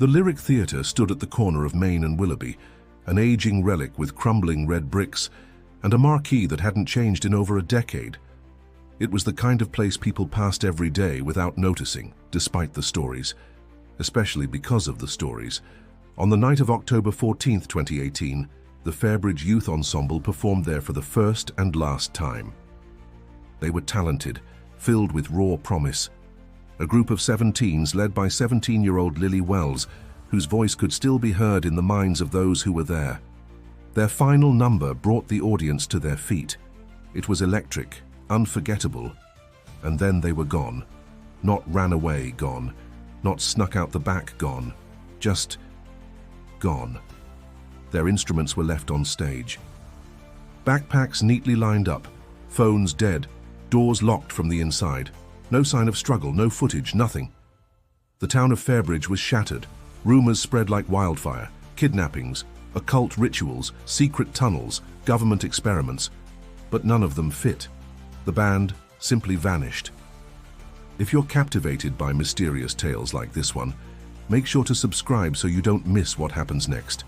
The Lyric Theatre stood at the corner of Main and Willoughby, an aging relic with crumbling red bricks and a marquee that hadn't changed in over a decade. It was the kind of place people passed every day without noticing, despite the stories, especially because of the stories. On the night of October 14, 2018, the Fairbridge Youth Ensemble performed there for the first and last time. They were talented, filled with raw promise. A group of 17s led by 17-year-old Lily Wells, whose voice could still be heard in the minds of those who were there. Their final number brought the audience to their feet. It was electric, unforgettable, and then they were gone. Not ran away gone, not snuck out the back gone, just gone. Their instruments were left on stage. Backpacks neatly lined up, phones dead, doors locked from the inside. No sign of struggle, no footage, nothing. The town of Fairbridge was shattered. Rumors spread like wildfire. Kidnappings, occult rituals, secret tunnels, government experiments. But none of them fit. The band simply vanished. If you're captivated by mysterious tales like this one, make sure to subscribe so you don't miss what happens next.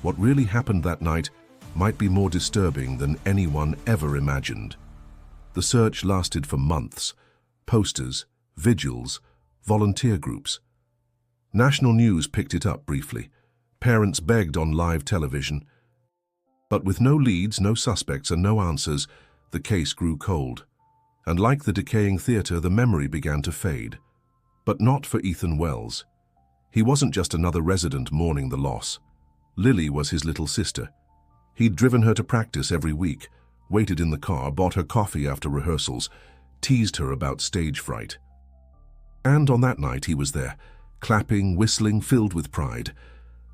What really happened that night might be more disturbing than anyone ever imagined. The search lasted for months. Posters, vigils, volunteer groups. National news picked it up briefly. Parents begged on live television. But with no leads, no suspects, and no answers, the case grew cold. And like the decaying theatre, the memory began to fade. But not for Ethan Wells. He wasn't just another resident mourning the loss. Lily was his little sister. He'd driven her to practice every week, waited in the car, bought her coffee after rehearsals, teased her about stage fright. And on that night he was there, clapping, whistling, filled with pride.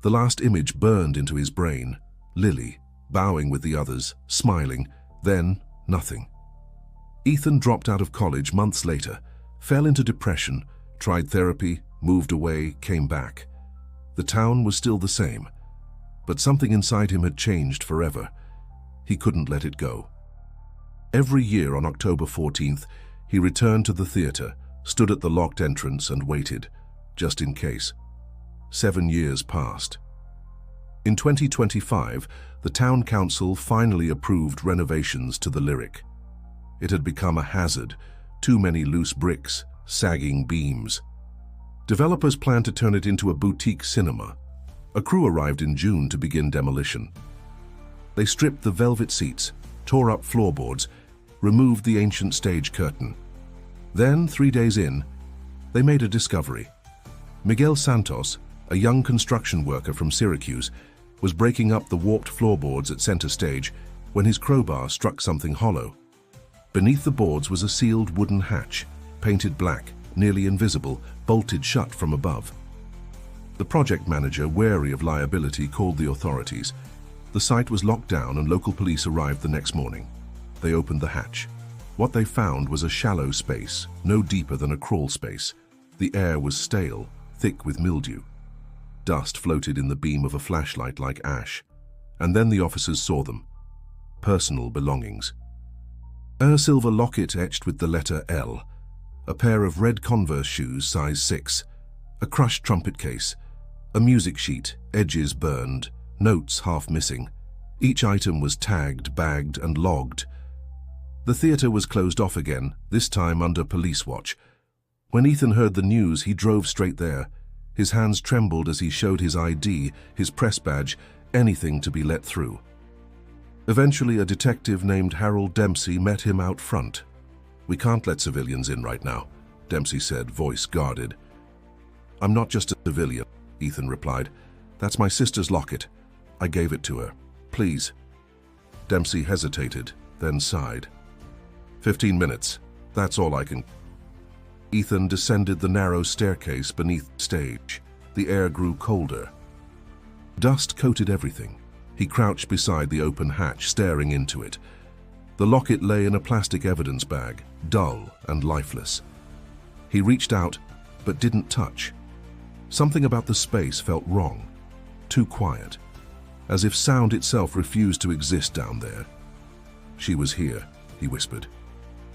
The last image burned into his brain. Lily, bowing with the others, smiling, then nothing. Ethan dropped out of college months later, fell into depression, tried therapy, moved away, came back. The town was still the same, but something inside him had changed forever. He couldn't let it go. Every year on October 14th, he returned to the theatre, stood at the locked entrance and waited, just in case. 7 years passed. In 2025, the town council finally approved renovations to the Lyric. It had become a hazard, too many loose bricks, sagging beams. Developers planned to turn it into a boutique cinema. A crew arrived in June to begin demolition. They stripped the velvet seats, tore up floorboards, removed the ancient stage curtain. Then, 3 days in, they made a discovery. Miguel Santos, a young construction worker from Syracuse, was breaking up the warped floorboards at center stage when his crowbar struck something hollow. Beneath the boards was a sealed wooden hatch, painted black, nearly invisible, bolted shut from above. The project manager, wary of liability, called the authorities. The site was locked down and local police arrived the next morning. They opened the hatch. What they found was a shallow space, no deeper than a crawl space. The air was stale, thick with mildew. Dust floated in the beam of a flashlight like ash. And then the officers saw them. Personal belongings. A silver locket etched with the letter L. A pair of red Converse shoes, size 6. A crushed trumpet case. A music sheet, edges burned, notes half missing. Each item was tagged, bagged, and logged. The theatre was closed off again, this time under police watch. When Ethan heard the news, he drove straight there. His hands trembled as he showed his ID, his press badge, anything to be let through. Eventually, a detective named Harold Dempsey met him out front. "We can't let civilians in right now," Dempsey said, voice guarded. "I'm not just a civilian," Ethan replied. "That's my sister's locket. I gave it to her. Please." Dempsey hesitated, then sighed. 15 minutes. That's all I can. Ethan descended the narrow staircase beneath the stage. The air grew colder. Dust coated everything. He crouched beside the open hatch, staring into it. The locket lay in a plastic evidence bag, dull and lifeless. He reached out, but didn't touch. Something about the space felt wrong, too quiet, as if sound itself refused to exist down there. "She was here," he whispered.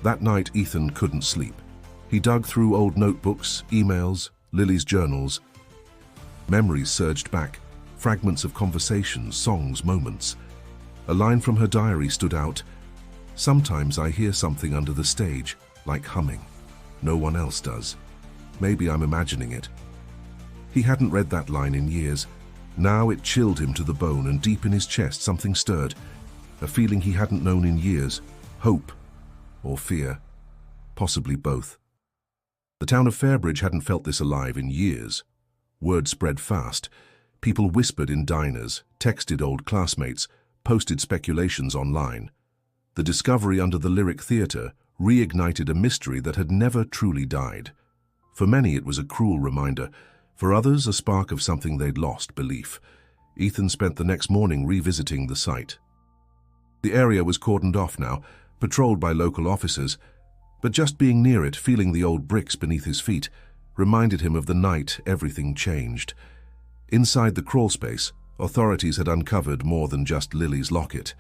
That night, Ethan couldn't sleep. He dug through old notebooks, emails, Lily's journals. Memories surged back, fragments of conversations, songs, moments. A line from her diary stood out. "Sometimes I hear something under the stage, like humming. No one else does. Maybe I'm imagining it." He hadn't read that line in years. Now it chilled him to the bone, and deep in his chest something stirred. A feeling he hadn't known in years. Hope or fear. Possibly both. The town of Fairbridge hadn't felt this alive in years. Word spread fast. People whispered in diners, texted old classmates, posted speculations online. The discovery under the Lyric Theatre reignited a mystery that had never truly died. For many it was a cruel reminder. For others, a spark of something they'd lost, belief. Ethan spent the next morning revisiting the site. The area was cordoned off now, patrolled by local officers, but just being near it, feeling the old bricks beneath his feet, reminded him of the night everything changed. Inside the crawlspace, authorities had uncovered more than just Lily's locket.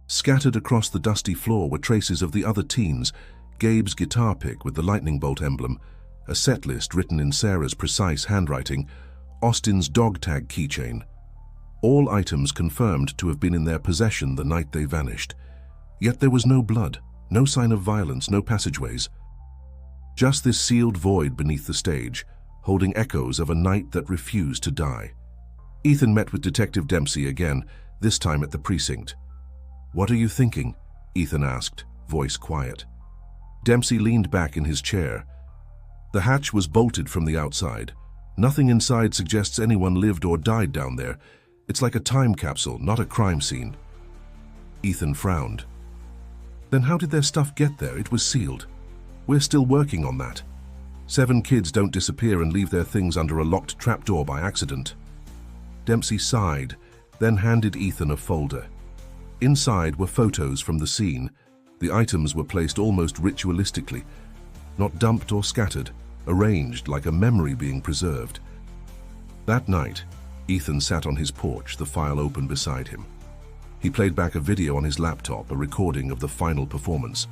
Scattered across the dusty floor were traces of the other teens, Gabe's guitar pick with the lightning bolt emblem, a set list written in Sarah's precise handwriting, Austin's dog tag keychain. All items confirmed to have been in their possession the night they vanished. Yet there was no blood, no sign of violence, no passageways. Just this sealed void beneath the stage, holding echoes of a night that refused to die. Ethan met with Detective Dempsey again, this time at the precinct. "What are you thinking?" Ethan asked, voice quiet. Dempsey leaned back in his chair. The hatch was bolted from the outside. Nothing inside suggests anyone lived or died down there. It's like a time capsule, not a crime scene. Ethan frowned. "Then how did their stuff get there? It was sealed. We're still working on that. 7 kids don't disappear and leave their things under a locked trapdoor by accident." Dempsey sighed, then handed Ethan a folder. Inside were photos from the scene. The items were placed almost ritualistically, not dumped or scattered, arranged like a memory being preserved. That night, Ethan sat on his porch, the file open beside him. He played back a video on his laptop, a recording of the final performance.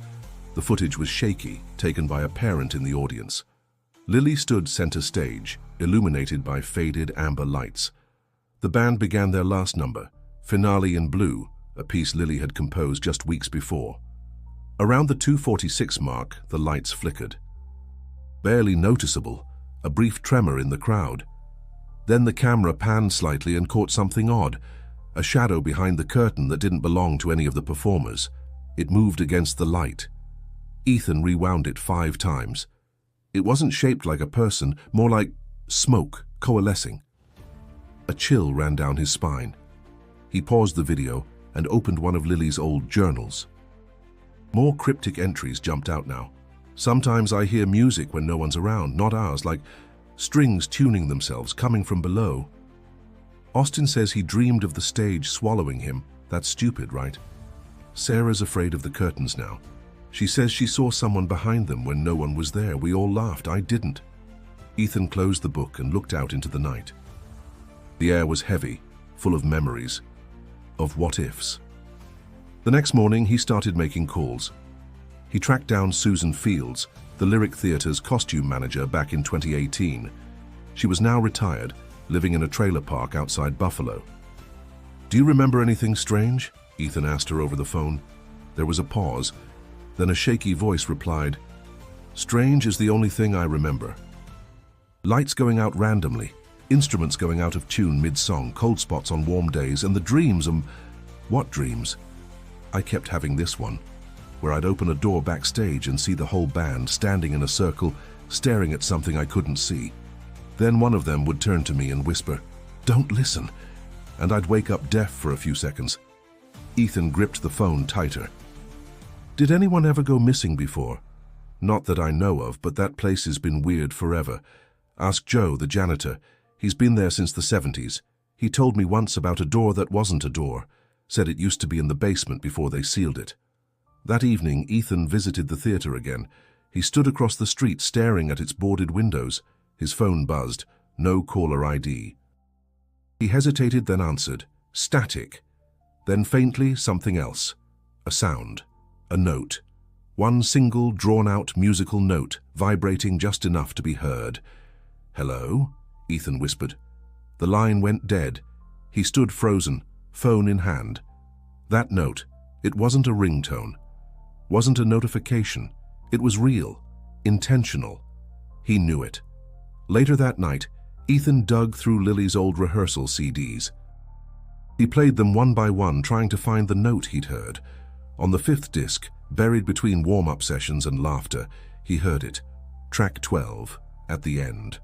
The footage was shaky, taken by a parent in the audience. Lily stood center stage, illuminated by faded amber lights. The band began their last number, Finale in Blue, a piece Lily had composed just weeks before. Around the 2:46 mark, the lights flickered. Barely noticeable, a brief tremor in the crowd. Then the camera panned slightly and caught something odd, a shadow behind the curtain that didn't belong to any of the performers. It moved against the light. Ethan rewound it 5 times. It wasn't shaped like a person, more like smoke coalescing. A chill ran down his spine. He paused the video and opened one of Lily's old journals. More cryptic entries jumped out now. "Sometimes I hear music when no one's around, not ours, like strings tuning themselves, coming from below." Austin says he dreamed of the stage swallowing him. That's stupid, right? Sarah's afraid of the curtains now. She says she saw someone behind them when no one was there. We all laughed. I didn't. Ethan closed the book and looked out into the night. The air was heavy, full of memories, of what-ifs. The next morning, he started making calls. He tracked down Susan Fields, the Lyric Theatre's costume manager back in 2018. She was now retired, living in a trailer park outside Buffalo. "Do you remember anything strange?" Ethan asked her over the phone. There was a pause. Then a shaky voice replied, "Strange is the only thing I remember. Lights going out randomly, instruments going out of tune mid-song, cold spots on warm days, and the dreams, what dreams? I kept having this one, where I'd open a door backstage and see the whole band standing in a circle, staring at something I couldn't see. Then one of them would turn to me and whisper, 'Don't listen,' and I'd wake up deaf for a few seconds." Ethan gripped the phone tighter. "Did anyone ever go missing before?" "Not that I know of, but that place has been weird forever. Ask Joe, the janitor. He's been there since the 70s. He told me once about a door that wasn't a door, said it used to be in the basement before they sealed it." That evening, Ethan visited the theater again. He stood across the street staring at its boarded windows. His phone buzzed. No caller ID. He hesitated, then answered. Static. Then faintly, something else. A sound. A note. One single, drawn-out musical note, vibrating just enough to be heard. "Hello?" Ethan whispered. The line went dead. He stood frozen, phone in hand. That note, it wasn't a ringtone, wasn't a notification. It was real, intentional. He knew it. Later that night, Ethan dug through Lily's old rehearsal CDs. He played them one by one, trying to find the note he'd heard. On the fifth disc, buried between warm-up sessions and laughter, he heard it, track 12, at the end.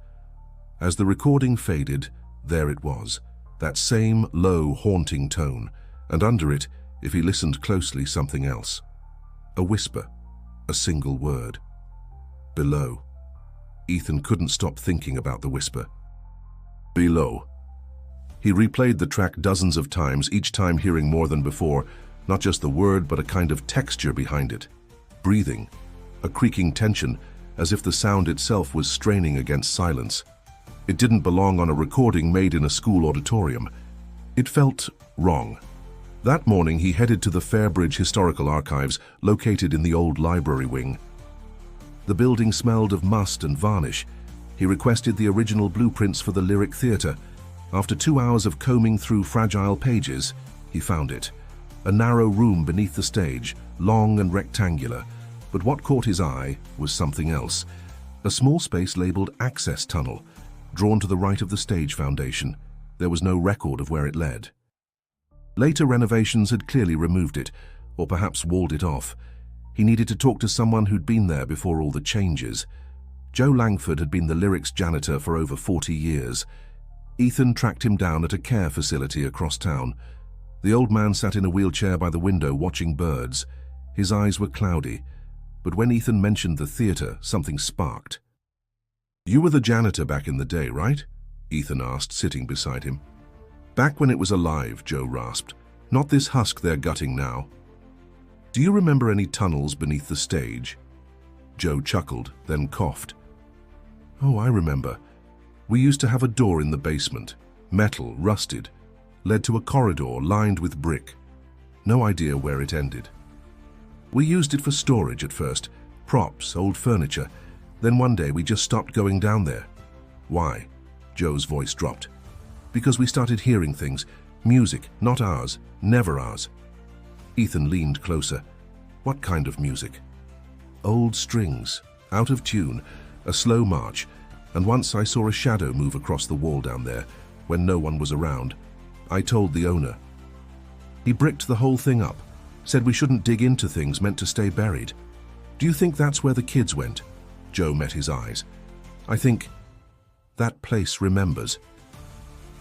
As the recording faded, there it was, that same low, haunting tone, and under it, if he listened closely, something else. A whisper, a single word. Below. Ethan couldn't stop thinking about the whisper. Below. He replayed the track dozens of times, each time hearing more than before, not just the word, but a kind of texture behind it. Breathing, a creaking tension, as if the sound itself was straining against silence. It didn't belong on a recording made in a school auditorium. It felt wrong. That morning, he headed to the Fairbridge Historical Archives, located in the old library wing. The building smelled of must and varnish. He requested the original blueprints for the Lyric Theatre. After 2 hours of combing through fragile pages, he found it. A narrow room beneath the stage, long and rectangular. But what caught his eye was something else. A small space labeled Access Tunnel, drawn to the right of the stage foundation. There was no record of where it led. Later renovations had clearly removed it, or perhaps walled it off. He needed to talk to someone who'd been there before all the changes. Joe Langford had been the Lyrics janitor for over 40 years. Ethan tracked him down at a care facility across town. The old man sat in a wheelchair by the window watching birds. His eyes were cloudy, but when Ethan mentioned the theatre, something sparked. "You were the janitor back in the day, right?" Ethan asked, sitting beside him. "Back when it was alive," Joe rasped. "Not this husk they're gutting now." "Do you remember any tunnels beneath the stage?" Joe chuckled, then coughed. "Oh, I remember. We used to have a door in the basement, metal, rusted, led to a corridor lined with brick. No idea where it ended. We used it for storage at first, props, old furniture. Then one day we just stopped going down there." "Why?" Joe's voice dropped. "Because we started hearing things. Music, not ours, never ours." Ethan leaned closer. "What kind of music?" "Old strings, out of tune, a slow march, and once I saw a shadow move across the wall down there when no one was around. I told the owner. He bricked the whole thing up, said we shouldn't dig into things meant to stay buried. Do you think that's where the kids went?" Joe met his eyes. "I think that place remembers."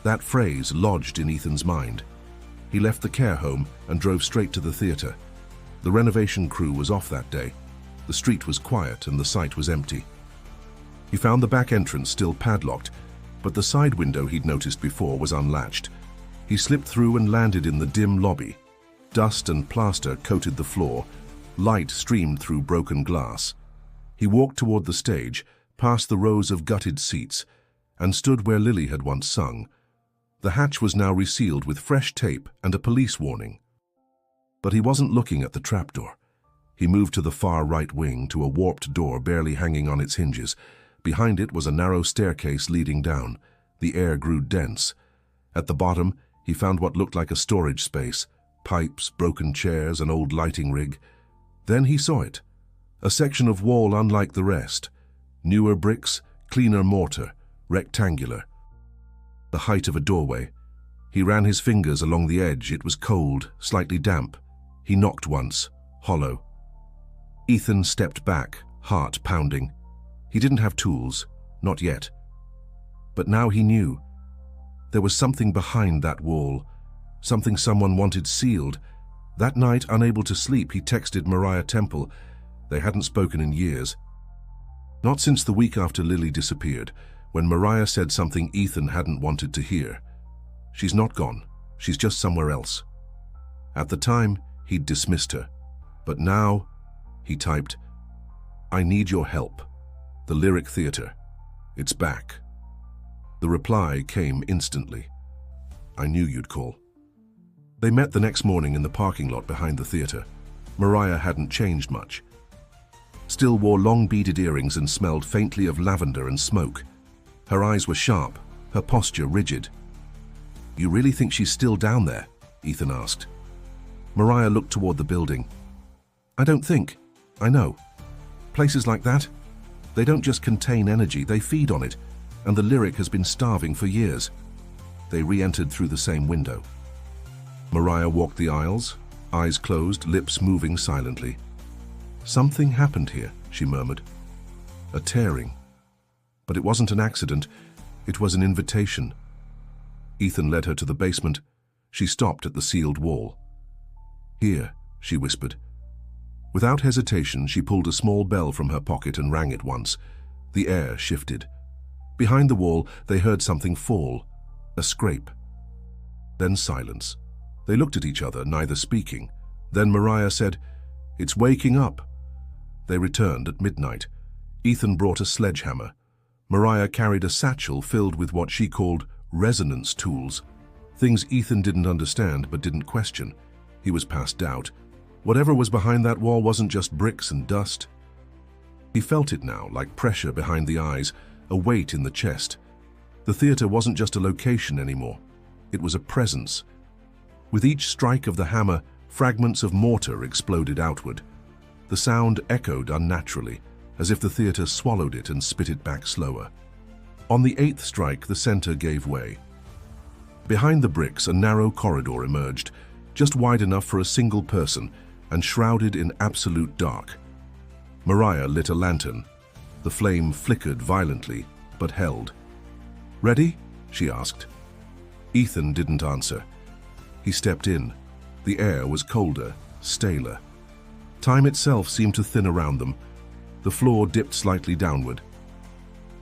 That phrase lodged in Ethan's mind. He left the care home and drove straight to the theatre. The renovation crew was off that day. The street was quiet and the site was empty. He found the back entrance still padlocked, but the side window he'd noticed before was unlatched. He slipped through and landed in the dim lobby. Dust and plaster coated the floor. Light streamed through broken glass. He walked toward the stage, past the rows of gutted seats, and stood where Lily had once sung. The hatch was now resealed with fresh tape and a police warning. But he wasn't looking at the trapdoor. He moved to the far right wing, to a warped door barely hanging on its hinges. Behind it was a narrow staircase leading down. The air grew dense. At the bottom, he found what looked like a storage space, pipes, broken chairs, an old lighting rig. Then he saw it, a section of wall unlike the rest. Newer bricks, cleaner mortar, rectangular. The height of a doorway. He ran his fingers along the edge. It was cold, slightly damp. He knocked once, hollow. Ethan stepped back, heart pounding. He didn't have tools, not yet. But now he knew. There was something behind that wall, something someone wanted sealed. That night, unable to sleep, he texted Mariah Temple. They hadn't spoken in years. Not since the week after Lily disappeared, when Mariah said something Ethan hadn't wanted to hear. "She's not gone. She's just somewhere else." At the time, he'd dismissed her. But now, he typed, "I need your help. The Lyric Theatre. It's back." The reply came instantly. "I knew you'd call." They met the next morning in the parking lot behind the theatre. Mariah hadn't changed much. Still wore long beaded earrings and smelled faintly of lavender and smoke. Her eyes were sharp, her posture rigid. "You really think she's still down there?" Ethan asked. Mariah looked toward the building. "I don't think. I know. Places like that, they don't just contain energy, they feed on it, and the lyric has been starving for years." They re-entered through the same window. Mariah walked the aisles, eyes closed, lips moving silently. "Something happened here," she murmured. "A tearing. But it wasn't an accident, it was an invitation." Ethan led her to the basement. She stopped at the sealed wall. "Here," she whispered. Without hesitation, she pulled a small bell from her pocket and rang it once. The air shifted. Behind the wall, they heard something fall, a scrape. Then silence. They looked at each other, neither speaking. Then Mariah said, "It's waking up." They returned at midnight. Ethan brought a sledgehammer. Mariah carried a satchel filled with what she called resonance tools, things Ethan didn't understand but didn't question. He was past doubt. Whatever was behind that wall wasn't just bricks and dust. He felt it now, like pressure behind the eyes, a weight in the chest. The theater wasn't just a location anymore. It was a presence. With each strike of the hammer, fragments of mortar exploded outward. The sound echoed unnaturally, as if the theater swallowed it and spit it back slower. On the 8th strike, the center gave way. Behind the bricks, a narrow corridor emerged, just wide enough for a single person, and shrouded in absolute dark. Mariah lit a lantern. The flame flickered violently, but held. "Ready?" she asked. Ethan didn't answer. He stepped in. The air was colder, staler. Time itself seemed to thin around them. The floor dipped slightly downward.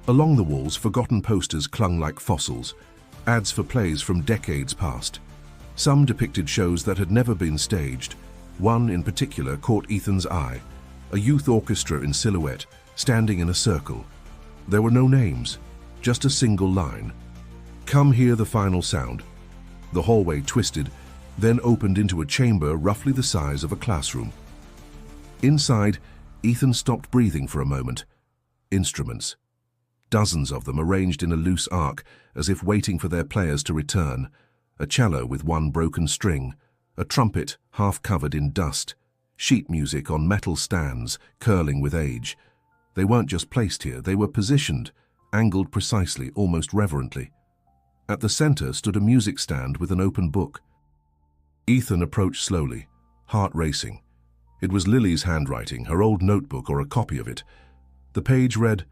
Along the walls, forgotten posters clung like fossils, ads for plays from decades past. Some depicted shows that had never been staged. One in particular caught Ethan's eye, a youth orchestra in silhouette, standing in a circle. There were no names, just a single line. "Come hear the final sound." The hallway twisted, then opened into a chamber roughly the size of a classroom. Inside, Ethan stopped breathing for a moment. Instruments. Dozens of them arranged in a loose arc, as if waiting for their players to return. A cello with one broken string, a trumpet half covered in dust, sheet music on metal stands, curling with age. They weren't just placed here, they were positioned, angled precisely, almost reverently. At the center stood a music stand with an open book. Ethan approached slowly, heart racing. It was Lily's handwriting, her old notebook or a copy of it. The page read,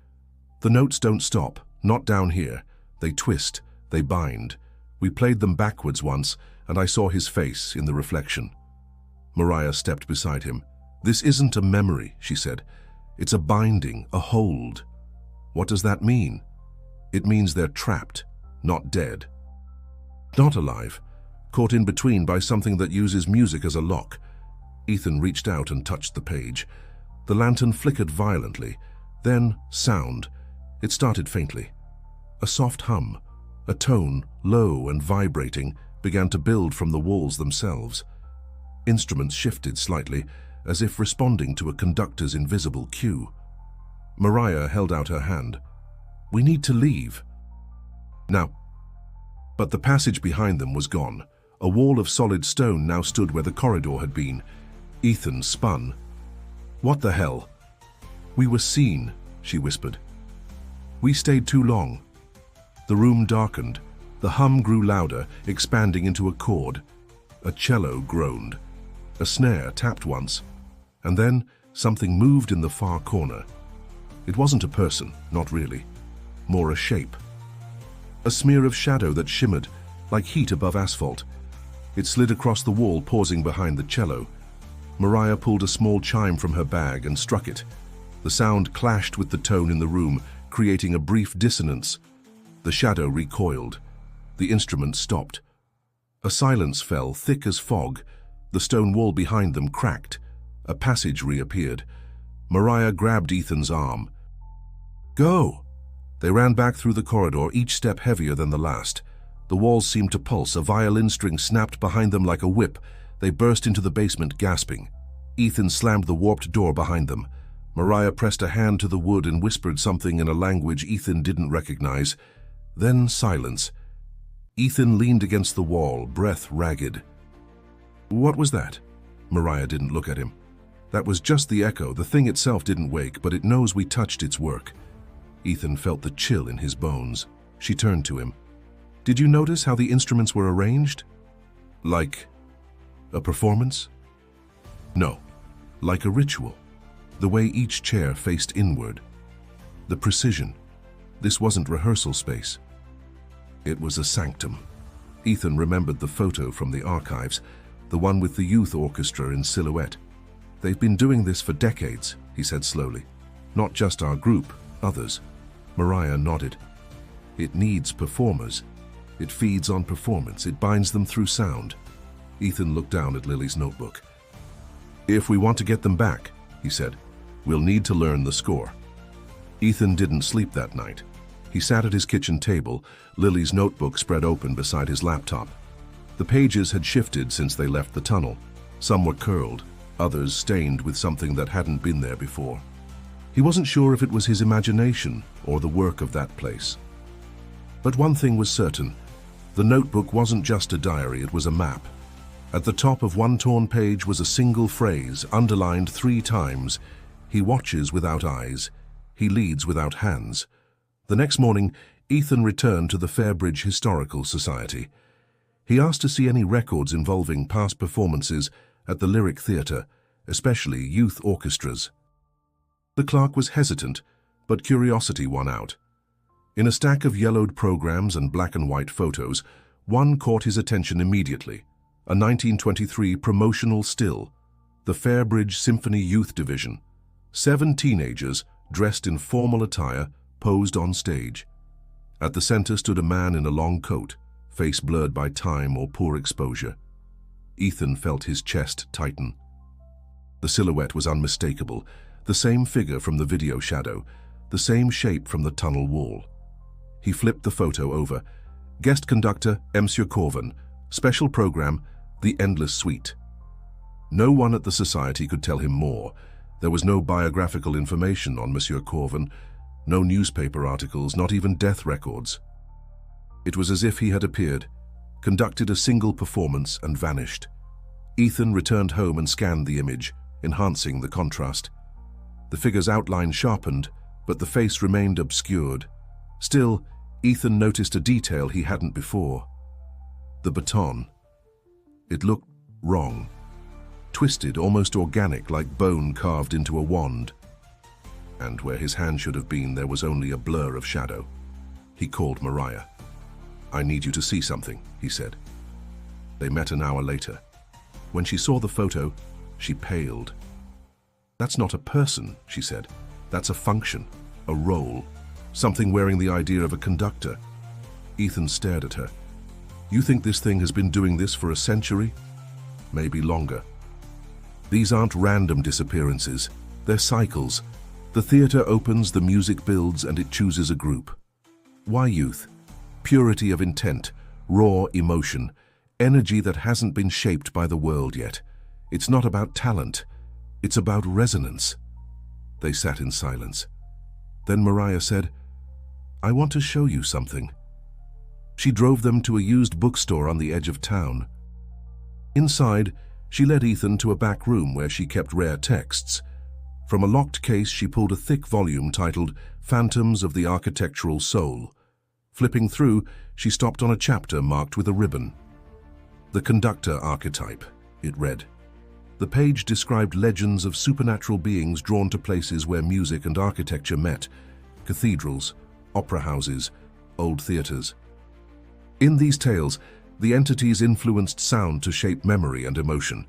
"The notes don't stop, not down here. They twist, they bind. We played them backwards once, and I saw his face in the reflection." Mariah stepped beside him. "This isn't a memory," she said. "It's a binding, a hold." "What does that mean?" "It means they're trapped, not dead. Not alive, caught in between by something that uses music as a lock." Ethan reached out and touched the page. The lantern flickered violently. Then sound. It started faintly. A soft hum, a tone, low and vibrating, began to build from the walls themselves. Instruments shifted slightly, as if responding to a conductor's invisible cue. Mariah held out her hand. "We need to leave." Now. But the passage behind them was gone. A wall of solid stone now stood where the corridor had been. Ethan spun. "What the hell?" "We were seen," she whispered. "We stayed too long." The room darkened. The hum grew louder, expanding into a chord. A cello groaned. A snare tapped once. And then something moved in the far corner. It wasn't a person, not really. More a shape. A smear of shadow that shimmered, like heat above asphalt. It slid across the wall, pausing behind the cello. Mariah pulled a small chime from her bag and struck it. The sound clashed with the tone in the room, creating a brief dissonance. The shadow recoiled. The instrument stopped. A silence fell, thick as fog. The stone wall behind them cracked. A passage reappeared. Mariah grabbed Ethan's arm. "Go!" They ran back through the corridor, each step heavier than the last. The walls seemed to pulse. A violin string snapped behind them like a whip. They burst into the basement, gasping. Ethan slammed the warped door behind them. Mariah pressed a hand to the wood and whispered something in a language Ethan didn't recognize. Then silence. Ethan leaned against the wall, breath ragged. What was that? Mariah didn't look at him. That was just the echo. The thing itself didn't wake, but it knows we touched its work. Ethan felt the chill in his bones. She turned to him. Did you notice how the instruments were arranged? Like a performance? No, like a ritual. The way each chair faced inward. The precision. This wasn't rehearsal space. It was a sanctum. Ethan remembered the photo from the archives, the one with the youth orchestra in silhouette. They've been doing this for decades, he said slowly. Not just our group, others. Mariah nodded. It needs performers. It feeds on performance. It binds them through sound. Ethan looked down at Lily's notebook. If we want to get them back, he said, we'll need to learn the score. Ethan didn't sleep that night. He sat at his kitchen table, Lily's notebook spread open beside his laptop. The pages had shifted since they left the tunnel. Some were curled, others stained with something that hadn't been there before. He wasn't sure if it was his imagination or the work of that place. But one thing was certain. The notebook wasn't just a diary, it was a map. At the top of one torn page was a single phrase, underlined 3 times. He watches without eyes. He leads without hands. The next morning, Ethan returned to the Fairbridge Historical Society. He asked to see any records involving past performances at the Lyric Theatre, especially youth orchestras. The clerk was hesitant, but curiosity won out. In a stack of yellowed programs and black and white photos, one caught his attention immediately. A 1923 promotional still, the Fairbridge Symphony Youth Division. 7 teenagers, dressed in formal attire, posed on stage. At the center stood a man in a long coat, face blurred by time or poor exposure. Ethan felt his chest tighten. The silhouette was unmistakable, the same figure from the video shadow, the same shape from the tunnel wall. He flipped the photo over. Guest conductor, Monsieur Corvin. Special program, The Endless Suite. No one at the society could tell him more. There was no biographical information on Monsieur Corvin, no newspaper articles, not even death records. It was as if he had appeared, conducted a single performance and vanished. Ethan returned home and scanned the image, enhancing the contrast. The figure's outline sharpened, but the face remained obscured. Still, Ethan noticed a detail he hadn't before. The baton. It looked wrong. Twisted, almost organic, like bone carved into a wand. And where his hand should have been, there was only a blur of shadow. He called Mariah. I need you to see something, he said. They met an hour later. When she saw the photo, she paled. That's not a person, she said. That's a function, a role, something wearing the idea of a conductor. Ethan stared at her. You think this thing has been doing this for a century? Maybe longer. These aren't random disappearances. They're cycles. The theater opens, the music builds, and it chooses a group. Why youth? Purity of intent, raw emotion, energy that hasn't been shaped by the world yet. It's not about talent. It's about resonance. They sat in silence. Then Mariah said, I want to show you something. She drove them to a used bookstore on the edge of town. Inside, she led Ethan to a back room where she kept rare texts. From a locked case, she pulled a thick volume titled Phantoms of the Architectural Soul. Flipping through, she stopped on a chapter marked with a ribbon. The Conductor Archetype, it read. The page described legends of supernatural beings drawn to places where music and architecture met, cathedrals, opera houses, old theaters. In these tales, the entities influenced sound to shape memory and emotion,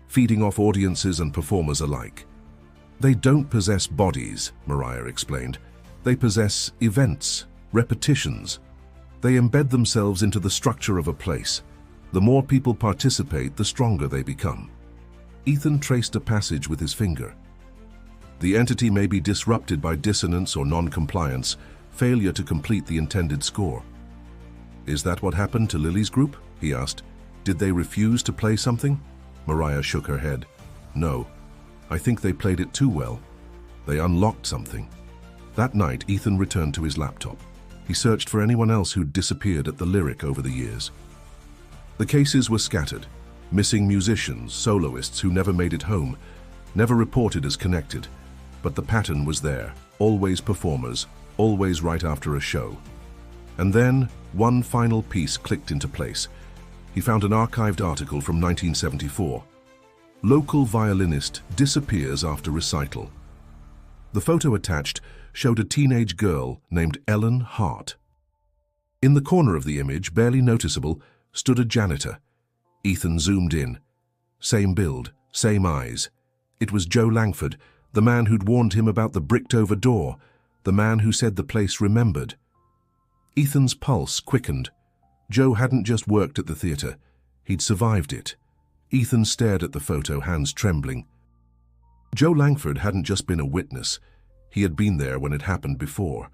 feeding off audiences and performers alike. They don't possess bodies, Mariah explained. They possess events, repetitions. They embed themselves into the structure of a place. The more people participate, the stronger they become. Ethan traced a passage with his finger. The entity may be disrupted by dissonance or non-compliance, failure to complete the intended score. Is that what happened to Lily's group? He asked. Did they refuse to play something? Mariah shook her head. No. I think they played it too well. They unlocked something. That night, Ethan returned to his laptop. He searched for anyone else who'd disappeared at the Lyric over the years. The cases were scattered. Missing musicians, soloists who never made it home, never reported as connected. But the pattern was there, always performers, always right after a show. And then, one final piece clicked into place. He found an archived article from 1974. Local violinist disappears after recital. The photo attached showed a teenage girl named Ellen Hart. In the corner of the image, barely noticeable, stood a janitor. Ethan zoomed in. Same build, same eyes. It was Joe Langford, the man who'd warned him about the bricked-over door, the man who said the place remembered. Ethan's pulse quickened. Joe hadn't just worked at the theater. He'd survived it. Ethan stared at the photo, hands trembling. Joe Langford hadn't just been a witness. He had been there when it happened before.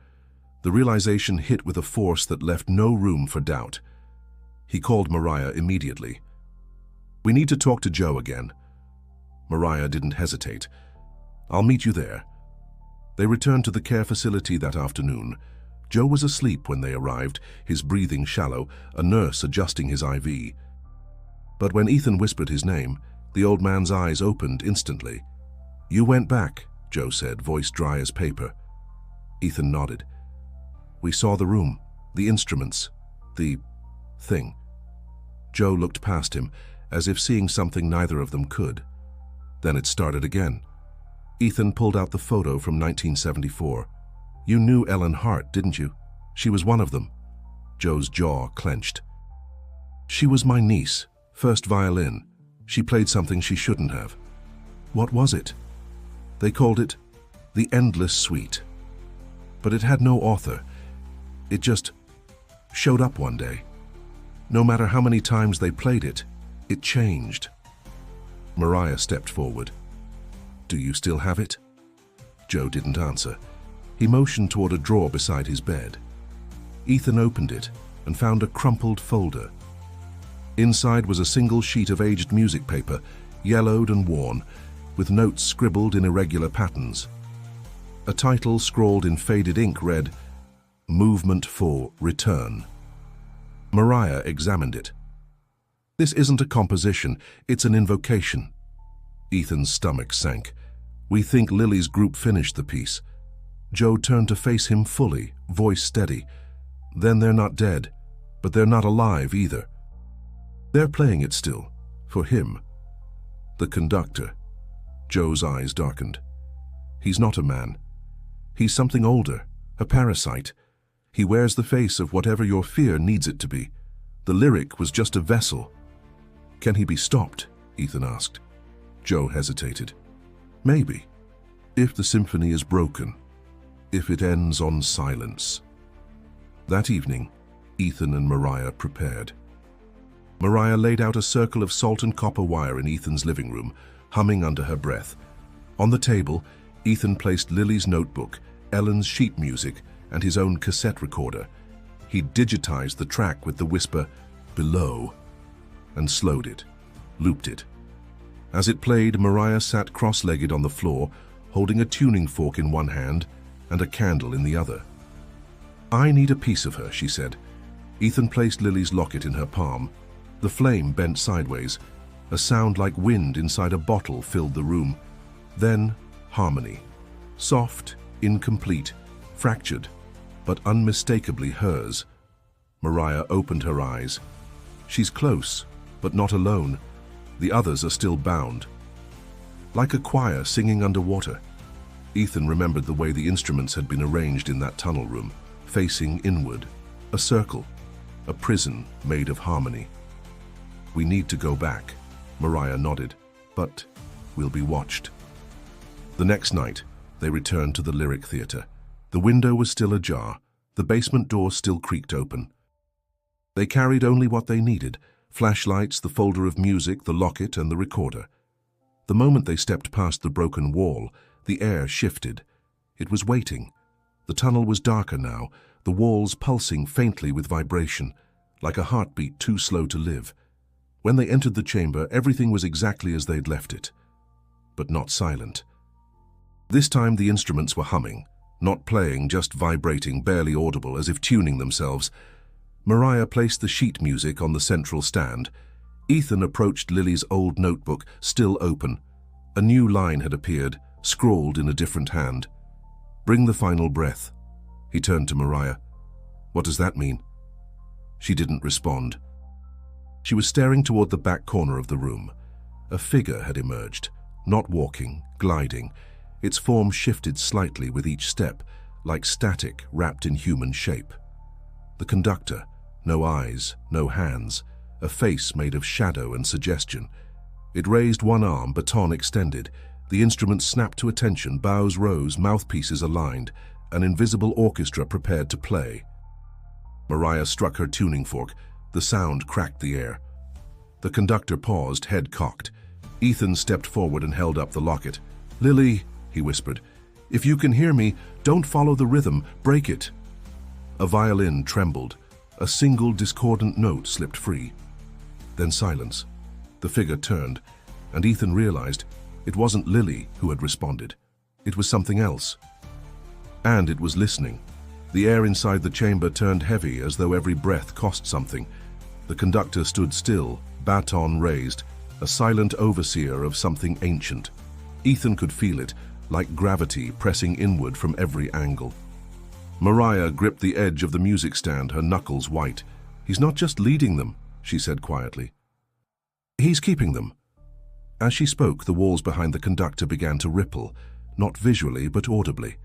The realization hit with a force that left no room for doubt. He called Mariah immediately. "We need to talk to Joe again." Mariah didn't hesitate. "I'll meet you there." They returned to the care facility that afternoon. Joe was asleep when they arrived, his breathing shallow, a nurse adjusting his IV. But when Ethan whispered his name, the old man's eyes opened instantly. "You went back," Joe said, voice dry as paper. Ethan nodded. "We saw the room, the instruments, the thing." Joe looked past him, as if seeing something neither of them could. Then it started again. Ethan pulled out the photo from 1974. "You knew Ellen Hart, didn't you? She was one of them." Joe's jaw clenched. "She was my niece, first violin. She played something she shouldn't have." "What was it?" "They called it The Endless Suite. But it had no author. It just showed up one day. No matter how many times they played it, it changed." Mariah stepped forward. "Do you still have it?" Joe didn't answer. He motioned toward a drawer beside his bed. Ethan opened it and found a crumpled folder. Inside was a single sheet of aged music paper, yellowed and worn, with notes scribbled in irregular patterns. A title scrawled in faded ink read, "Movement for Return." Mariah examined it. "This isn't a composition, it's an invocation." Ethan's stomach sank. "We think Lily's group finished the piece." Joe turned to face him fully, voice steady. "Then they're not dead, but they're not alive either. They're playing it still, for him." The conductor. Joe's eyes darkened. "He's not a man. He's something older, a parasite. He wears the face of whatever your fear needs it to be. The Lyric was just a vessel." "Can he be stopped?" Ethan asked. Joe hesitated. "Maybe, if the symphony is broken, if it ends on silence." That evening, Ethan and Mariah prepared. Mariah laid out a circle of salt and copper wire in Ethan's living room, humming under her breath. On the table, Ethan placed Lily's notebook, Ellen's sheet music, and his own cassette recorder. He digitized the track with the whisper, "Below," and slowed it, looped it. As it played, Mariah sat cross-legged on the floor, holding a tuning fork in one hand and a candle in the other. "I need a piece of her," she said. Ethan placed Lily's locket in her palm. The flame bent sideways. A sound like wind inside a bottle filled the room. Then, harmony. Soft, incomplete, fractured, but unmistakably hers. Mariah opened her eyes. She's close, but not alone. The others are still bound. Like a choir singing underwater. Ethan remembered the way the instruments had been arranged in that tunnel room, facing inward. A circle, a prison made of harmony. "We need to go back," Mariah nodded, "but we'll be watched." The next night, they returned to the Lyric Theatre. The window was still ajar, the basement door still creaked open. They carried only what they needed: flashlights, the folder of music, the locket, and the recorder. The moment they stepped past the broken wall, the air shifted. It was waiting. The tunnel was darker now, the walls pulsing faintly with vibration, like a heartbeat too slow to live. When they entered the chamber, everything was exactly as they'd left it, but not silent. This time the instruments were humming, Not playing, just vibrating, barely audible, as if tuning themselves. Mariah placed the sheet music on the central stand. Ethan approached Lily's old notebook, still open. A new line had appeared, scrawled in a different hand. "Bring the final breath." He turned to Mariah. "What does that mean?" She didn't respond. She was staring toward the back corner of the room. A figure had emerged, not walking, gliding. Its form shifted slightly with each step, like static wrapped in human shape. The conductor, no eyes, no hands, a face made of shadow and suggestion. It raised one arm, baton extended. The instrument snapped to attention, bows rose, mouthpieces aligned, an invisible orchestra prepared to play. Mariah struck her tuning fork. The sound cracked the air. The conductor paused, head cocked. Ethan stepped forward and held up the locket. "Lily," he whispered, "if you can hear me, don't follow the rhythm, break it." A violin trembled. A single discordant note slipped free. Then silence. The figure turned, and Ethan realized it wasn't Lily who had responded. It was something else. And it was listening. The air inside the chamber turned heavy, as though every breath cost something. The conductor stood still, baton raised, a silent overseer of something ancient. Ethan could feel it, like gravity pressing inward from every angle. Mariah gripped the edge of the music stand, her knuckles white. "He's not just leading them," she said quietly. "He's keeping them." As she spoke, the walls behind the conductor began to ripple, not visually but audibly.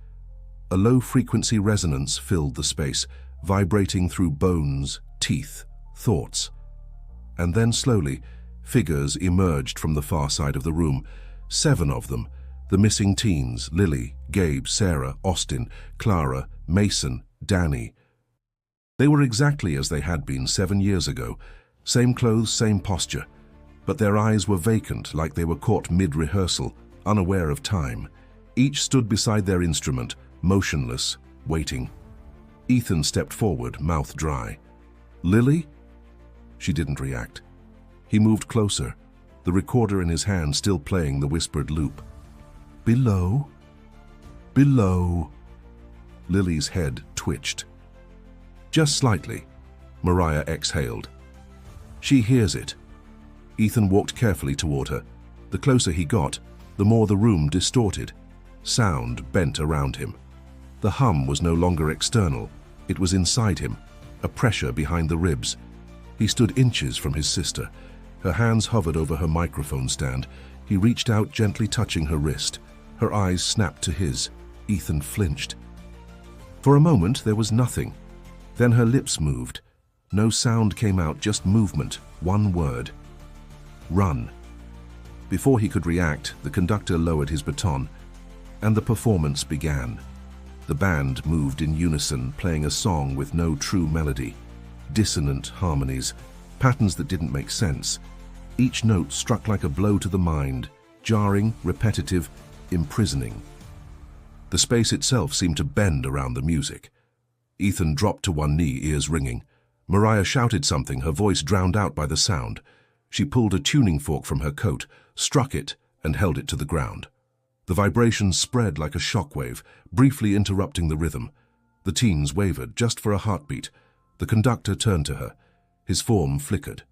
A low-frequency resonance filled the space, vibrating through bones, teeth, thoughts. And then slowly, figures emerged from the far side of the room. 7 of them, the missing teens, Lily, Gabe, Sarah, Austin, Clara, Mason, Danny. They were exactly as they had been 7 years ago. Same clothes, same posture. But their eyes were vacant, like they were caught mid-rehearsal, unaware of time. Each stood beside their instrument, motionless, waiting. Ethan stepped forward, mouth dry. "Lily?" She didn't react. He moved closer, the recorder in his hand still playing the whispered loop. "Below? Below." Lily's head twitched. Just slightly. Mariah exhaled. "She hears it." Ethan walked carefully toward her. The closer he got, the more the room distorted. Sound bent around him. The hum was no longer external. It was inside him, a pressure behind the ribs. He stood inches from his sister. Her hands hovered over her microphone stand. He reached out, gently touching her wrist. Her eyes snapped to his. Ethan flinched. For a moment, there was nothing. Then her lips moved. No sound came out, just movement, one word. "Run." Before he could react, the conductor lowered his baton, and the performance began. The band moved in unison, playing a song with no true melody. Dissonant harmonies, patterns that didn't make sense. Each note struck like a blow to the mind, jarring, repetitive, imprisoning. The space itself seemed to bend around the music. Ethan dropped to one knee, ears ringing. Mariah shouted something, her voice drowned out by the sound. She pulled a tuning fork from her coat, struck it, and held it to the ground. The vibrations spread like a shockwave, briefly interrupting the rhythm. The teens wavered, just for a heartbeat. The conductor turned to her. His form flickered.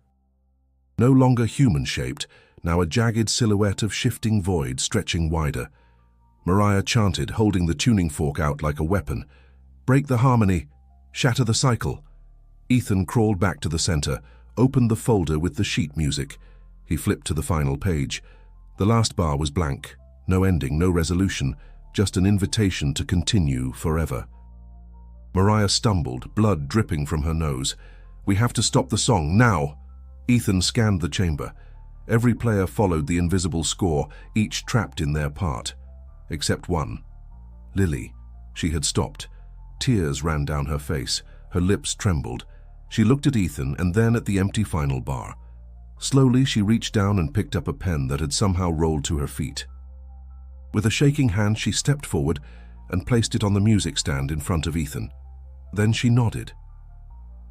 No longer human-shaped, now a jagged silhouette of shifting void stretching wider. Mariah chanted, holding the tuning fork out like a weapon. "Break the harmony. Shatter the cycle." Ethan crawled back to the center, opened the folder with the sheet music. He flipped to the final page. The last bar was blank. No ending, no resolution, just an invitation to continue forever. Mariah stumbled, blood dripping from her nose. "We have to stop the song, now!" Ethan scanned the chamber. Every player followed the invisible score, each trapped in their part. Except one. Lily. She had stopped. Tears ran down her face. Her lips trembled. She looked at Ethan and then at the empty final bar. Slowly, she reached down and picked up a pen that had somehow rolled to her feet. With a shaking hand, she stepped forward and placed it on the music stand in front of Ethan. Then she nodded.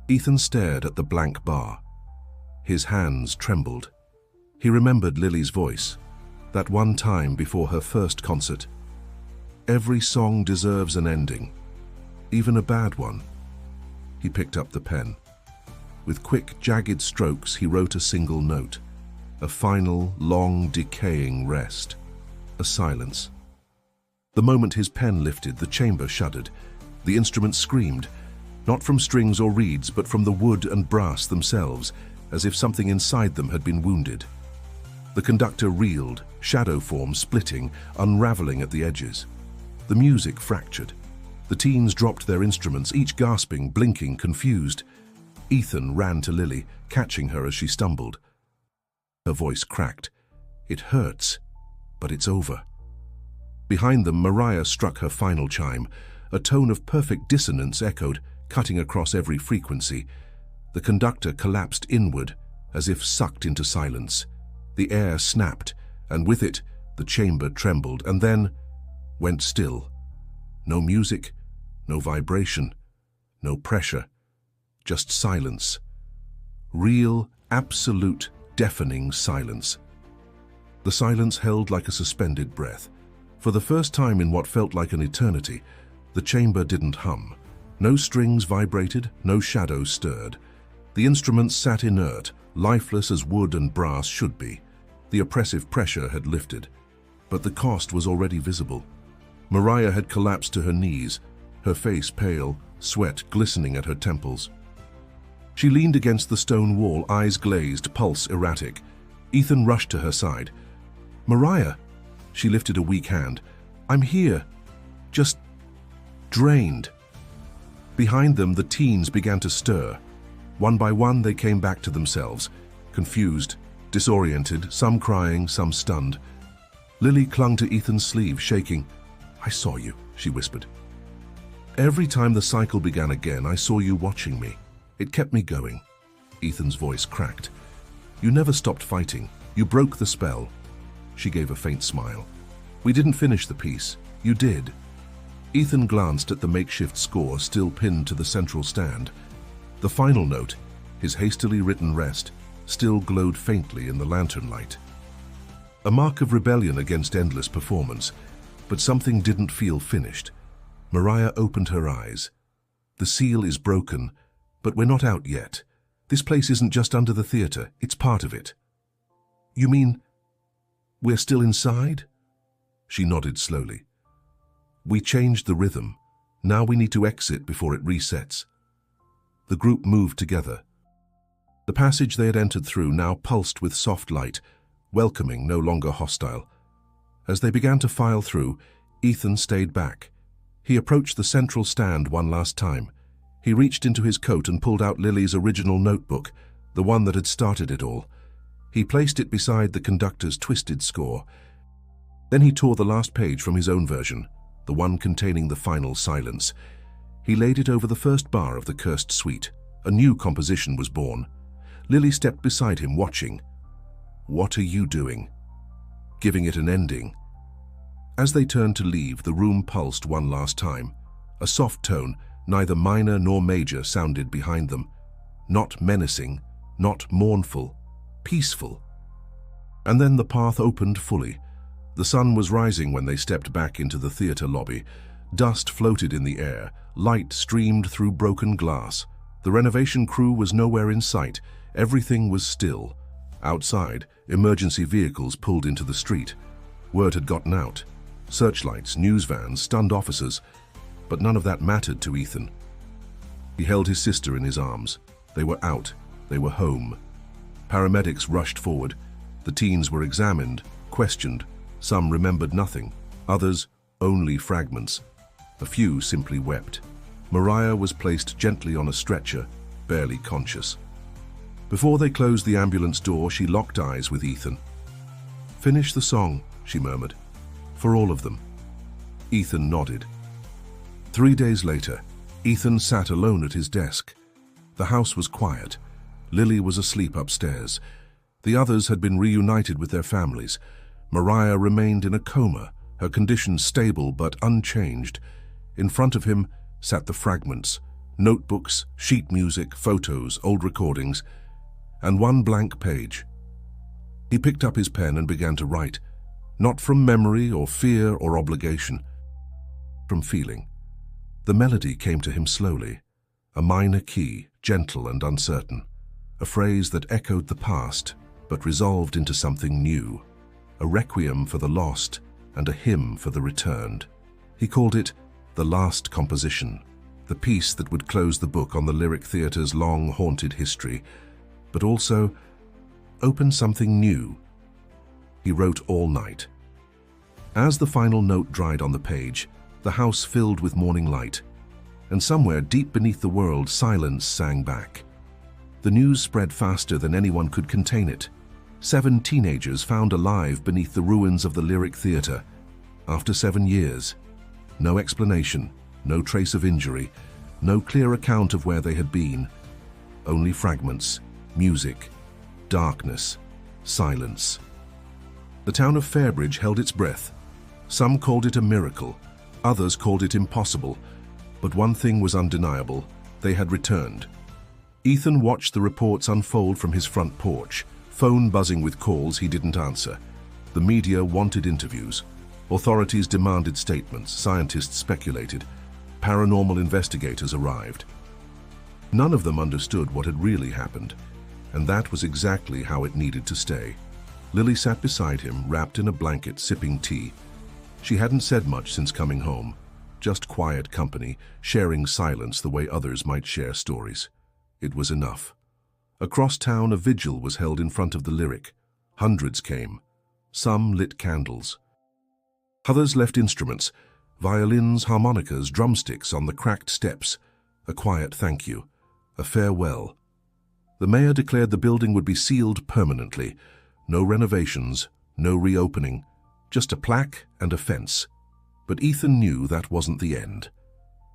Ethan stared at the blank bar. His hands trembled. He remembered Lily's voice, that one time before her first concert. Every song deserves an ending, even a bad one. He picked up the pen. With quick, jagged strokes, he wrote a single note. A final, long, decaying rest. A silence. The moment his pen lifted, the chamber shuddered. The instrument screamed, not from strings or reeds, but from the wood and brass themselves, as if something inside them had been wounded. The conductor reeled, shadow form splitting, unraveling at the edges. The music fractured. The teens dropped their instruments, each gasping, blinking, confused. Ethan ran to Lily, catching her as she stumbled. Her voice cracked. "It hurts, but it's over." Behind them, Mariah struck her final chime. A tone of perfect dissonance echoed, cutting across every frequency. The conductor collapsed inward, as if sucked into silence. The air snapped, and with it, the chamber trembled, and then went still. No music, no vibration, no pressure, just silence. Real, absolute, deafening silence. The silence held like a suspended breath. For the first time in what felt like an eternity, the chamber didn't hum. No strings vibrated, no shadows stirred. The instruments sat inert, lifeless as wood and brass should be. The oppressive pressure had lifted, but the cost was already visible. Mariah had collapsed to her knees, her face pale, sweat glistening at her temples. She leaned against the stone wall, eyes glazed, pulse erratic. Ethan rushed to her side. "Mariah!" She lifted a weak hand. "I'm here. Just drained." Behind them, the teens began to stir. One by one, they came back to themselves, confused, disoriented, some crying, some stunned. Lily clung to Ethan's sleeve, shaking. "I saw you," she whispered. "Every time the cycle began again, I saw you watching me. It kept me going." Ethan's voice cracked. "You never stopped fighting. You broke the spell." She gave a faint smile. "We didn't finish the piece. You did." Ethan glanced at the makeshift score still pinned to the central stand. The final note, his hastily written rest, still glowed faintly in the lantern light. A mark of rebellion against endless performance, but something didn't feel finished. Mariah opened her eyes. "The seal is broken, but we're not out yet. This place isn't just under the theater, it's part of it." "You mean we're still inside?" She nodded slowly. "We changed the rhythm. Now we need to exit before it resets." The group moved together. The passage they had entered through now pulsed with soft light, welcoming, no longer hostile. As they began to file through, Ethan stayed back. He approached the central stand one last time. He reached into his coat and pulled out Lily's original notebook, the one that had started it all. He placed it beside the conductor's twisted score. Then he tore the last page from his own version, the one containing the final silence. He laid it over the first bar of the cursed suite. A new composition was born. Lily stepped beside him, watching. "What are you doing?" "Giving it an ending." As they turned to leave, the room pulsed one last time. A soft tone, neither minor nor major, sounded behind them. Not menacing, not mournful, peaceful. And then the path opened fully. The sun was rising when they stepped back into the theater lobby. Dust floated in the air, light streamed through broken glass. The renovation crew was nowhere in sight. Everything was still. Outside, emergency vehicles pulled into the street. Word had gotten out. Searchlights, news vans, stunned officers. But none of that mattered to Ethan. He held his sister in his arms. They were out. They were home. Paramedics rushed forward. The teens were examined, questioned. Some remembered nothing. Others, only fragments. A few simply wept. Mariah was placed gently on a stretcher, barely conscious. Before they closed the ambulance door, she locked eyes with Ethan. "Finish the song," she murmured. "For all of them." Ethan nodded. 3 days later, Ethan sat alone at his desk. The house was quiet. Lily was asleep upstairs. The others had been reunited with their families. Mariah remained in a coma, her condition stable but unchanged. In front of him sat the fragments, notebooks, sheet music, photos, old recordings, and one blank page. He picked up his pen and began to write, not from memory or fear or obligation. from feeling. The melody came to him slowly, a minor key, gentle and uncertain, a phrase that echoed the past but resolved into something new, a requiem for the lost and a hymn for the returned. He called it the last composition, the piece that would close the book on the Lyric Theatre's long haunted history, but also open something new. He wrote all night. As the final note dried on the page, the house filled with morning light, and somewhere deep beneath the world, silence sang back. The news spread faster than anyone could contain it. 7 teenagers found alive beneath the ruins of the Lyric Theatre. After 7 years. No explanation, no trace of injury, no clear account of where they had been. Only fragments, music, darkness, silence. The town of Fairbridge held its breath. Some called it a miracle, others called it impossible, but one thing was undeniable: they had returned. Ethan watched the reports unfold from his front porch, phone buzzing with calls he didn't answer. The media wanted interviews. Authorities demanded statements, scientists speculated, paranormal investigators arrived. None of them understood what had really happened, and that was exactly how it needed to stay. Lily sat beside him, wrapped in a blanket, sipping tea. She hadn't said much since coming home, just quiet company, sharing silence the way others might share stories. It was enough. Across town, a vigil was held in front of the Lyric. Hundreds came. Some lit candles. Others left instruments, violins, harmonicas, drumsticks on the cracked steps. A quiet thank you, a farewell. The mayor declared the building would be sealed permanently. No renovations, no reopening, just a plaque and a fence. But Ethan knew that wasn't the end.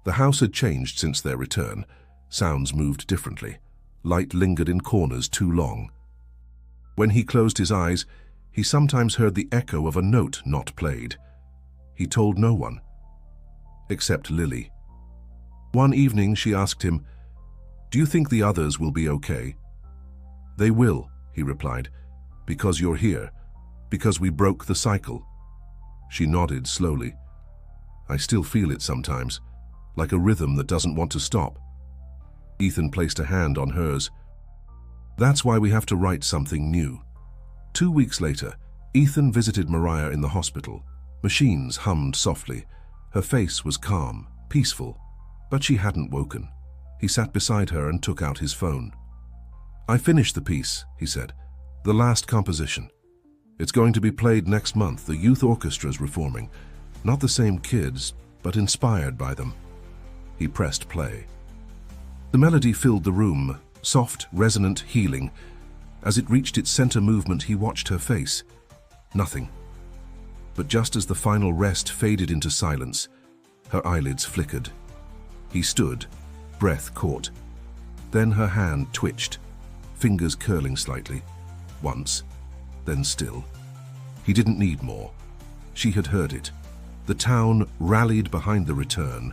The house had changed since their return. Sounds moved differently. Light lingered in corners too long. When he closed his eyes, he sometimes heard the echo of a note not played. He told no one, except Lily. One evening she asked him, "Do you think the others will be okay?" "They will," he replied, "because you're here, because we broke the cycle." She nodded slowly. "I still feel it sometimes, like a rhythm that doesn't want to stop." Ethan placed a hand on hers. "That's why we have to write something new." 2 weeks later, Ethan visited Mariah in the hospital. Machines hummed softly. Her face was calm, peaceful, but she hadn't woken. He sat beside her and took out his phone. "I finished the piece," he said. "The last composition. It's going to be played next month. The youth orchestra's reforming. Not the same kids, but inspired by them." He pressed play. The melody filled the room, soft, resonant, healing. As it reached its center movement, he watched her face. Nothing. But just as the final rest faded into silence, her eyelids flickered. He stood, breath caught. Then her hand twitched, fingers curling slightly. Once, then still. He didn't need more. She had heard it. The town rallied behind the return.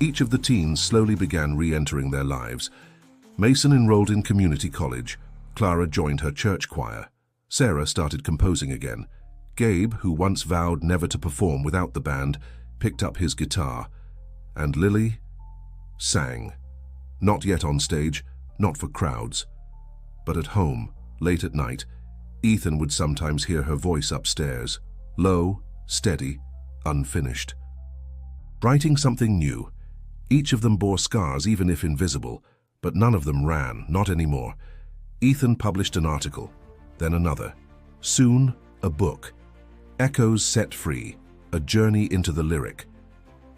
Each of the teens slowly began re-entering their lives. Mason enrolled in community college. Clara joined her church choir. Sarah started composing again. Gabe, who once vowed never to perform without the band, picked up his guitar. And Lily sang. Not yet on stage, not for crowds. But at home, late at night, Ethan would sometimes hear her voice upstairs, low, steady, unfinished. Writing something new. Each of them bore scars, even if invisible, but none of them ran, not anymore. Ethan published an article, then another. Soon, a book. Echoes Set Free, a journey into the Lyric.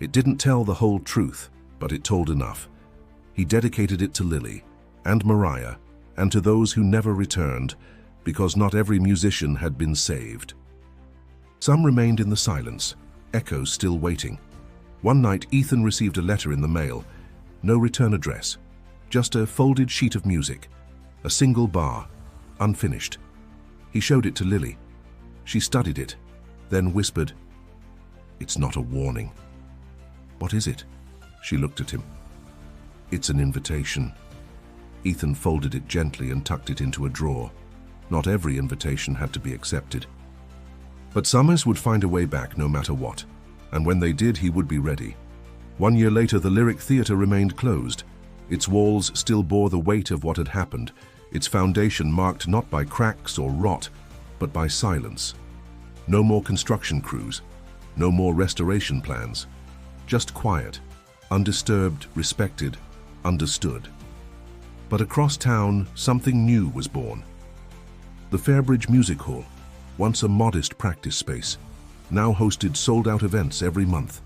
It didn't tell the whole truth, but it told enough. He dedicated it to Lily, and Mariah, and to those who never returned, because not every musician had been saved. Some remained in the silence, echoes still waiting. One night, Ethan received a letter in the mail. No return address, just a folded sheet of music, a single bar, unfinished. He showed it to Lily. She studied it, then whispered, "It's not a warning." "What is it?" She looked at him. "It's an invitation." Ethan folded it gently and tucked it into a drawer. Not every invitation had to be accepted. But Summers would find a way back no matter what. and when they did, he would be ready. 1 year later, the Lyric Theatre remained closed. Its walls still bore the weight of what had happened, its foundation marked not by cracks or rot, but by silence. No more construction crews, no more restoration plans. Just quiet, undisturbed, respected, understood. But across town, something new was born. The Fairbridge Music Hall, once a modest practice space, now hosted sold-out events every month.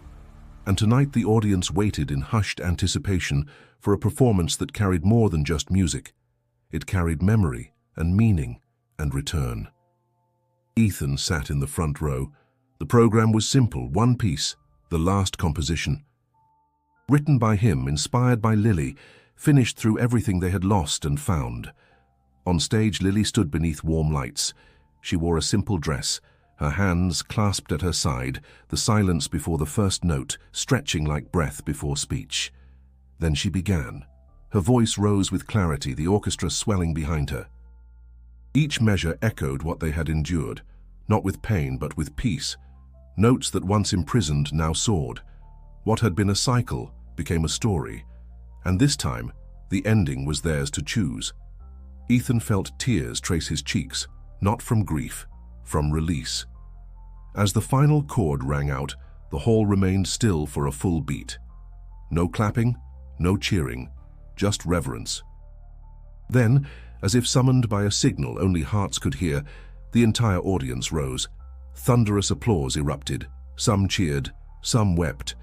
And tonight the audience waited in hushed anticipation for a performance that carried more than just music. It carried memory and meaning and return. Ethan sat in the front row. The program was simple, one piece, the last composition. Written by him, inspired by Lily, finished through everything they had lost and found. On stage, Lily stood beneath warm lights. She wore a simple dress, her hands clasped at her side, the silence before the first note stretching like breath before speech. Then she began. Her voice rose with clarity, the orchestra swelling behind her. Each measure echoed what they had endured, not with pain but with peace. Notes that once imprisoned now soared. What had been a cycle became a story, and this time the ending was theirs to choose. Ethan felt tears trace his cheeks, not from grief, from release. As the final chord rang out, the hall remained still for a full beat. No clapping, no cheering, just reverence. Then, as if summoned by a signal only hearts could hear, the entire audience rose. Thunderous applause erupted. Some cheered, some wept,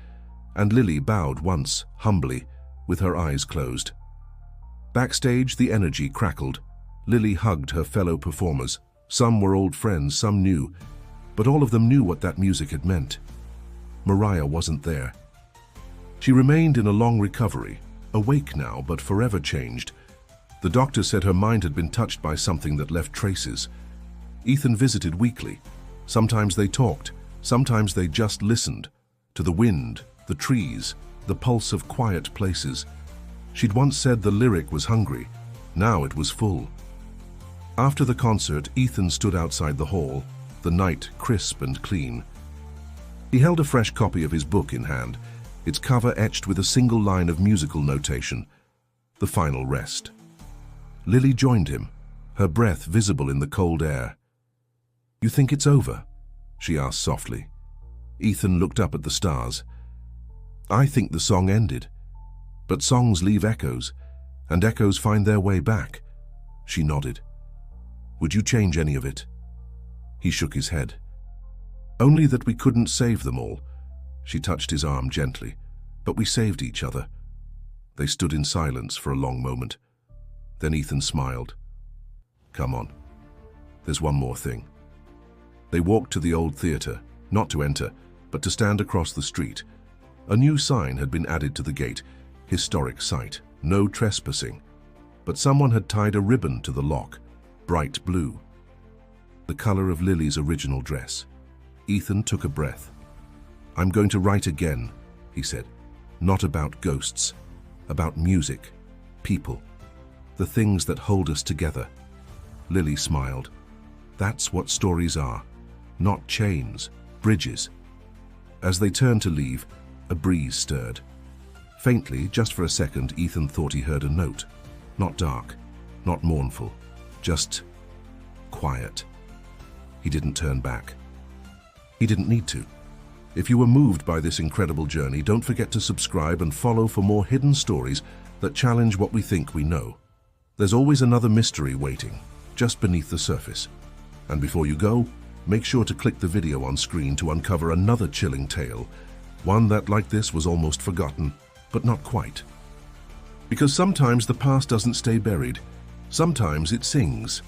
and Lily bowed once, humbly, with her eyes closed. Backstage, the energy crackled. Lily hugged her fellow performers. Some were old friends, some new, but all of them knew what that music had meant. Mariah wasn't there. She remained in a long recovery, awake now, but forever changed. The doctor said her mind had been touched by something that left traces. Ethan visited weekly. Sometimes they talked, sometimes they just listened, to the wind, the trees, the pulse of quiet places. She'd once said the lyric was hungry, now it was full. After the concert, Ethan stood outside the hall, the night crisp and clean. He held a fresh copy of his book in hand, its cover etched with a single line of musical notation, "The Final Rest." Lily joined him, her breath visible in the cold air. "You think it's over?" she asked softly. Ethan looked up at the stars. "I think the song ended, but songs leave echoes, and echoes find their way back." She nodded. "Would you change any of it?" He shook his head. "Only that we couldn't save them all." She touched his arm gently. "But we saved each other." They stood in silence for a long moment. Then Ethan smiled. "Come on. There's one more thing." They walked to the old theatre, not to enter, but to stand across the street. A new sign had been added to the gate, "Historic Site, no trespassing." But someone had tied a ribbon to the lock, bright blue, the color of Lily's original dress. Ethan took a breath. "I'm going to write again," he said. "Not about ghosts, about music, people, the things that hold us together." Lily smiled. "That's what stories are, not chains, bridges." As they turned to leave, a breeze stirred. Faintly, just for a second, Ethan thought he heard a note. Not dark, not mournful, just quiet. He didn't turn back. He didn't need to. If you were moved by this incredible journey, don't forget to subscribe and follow for more hidden stories that challenge what we think we know. There's always another mystery waiting, just beneath the surface. And before you go, make sure to click the video on screen to uncover another chilling tale, one that, like this, was almost forgotten, but not quite. Because sometimes the past doesn't stay buried. Sometimes it sings.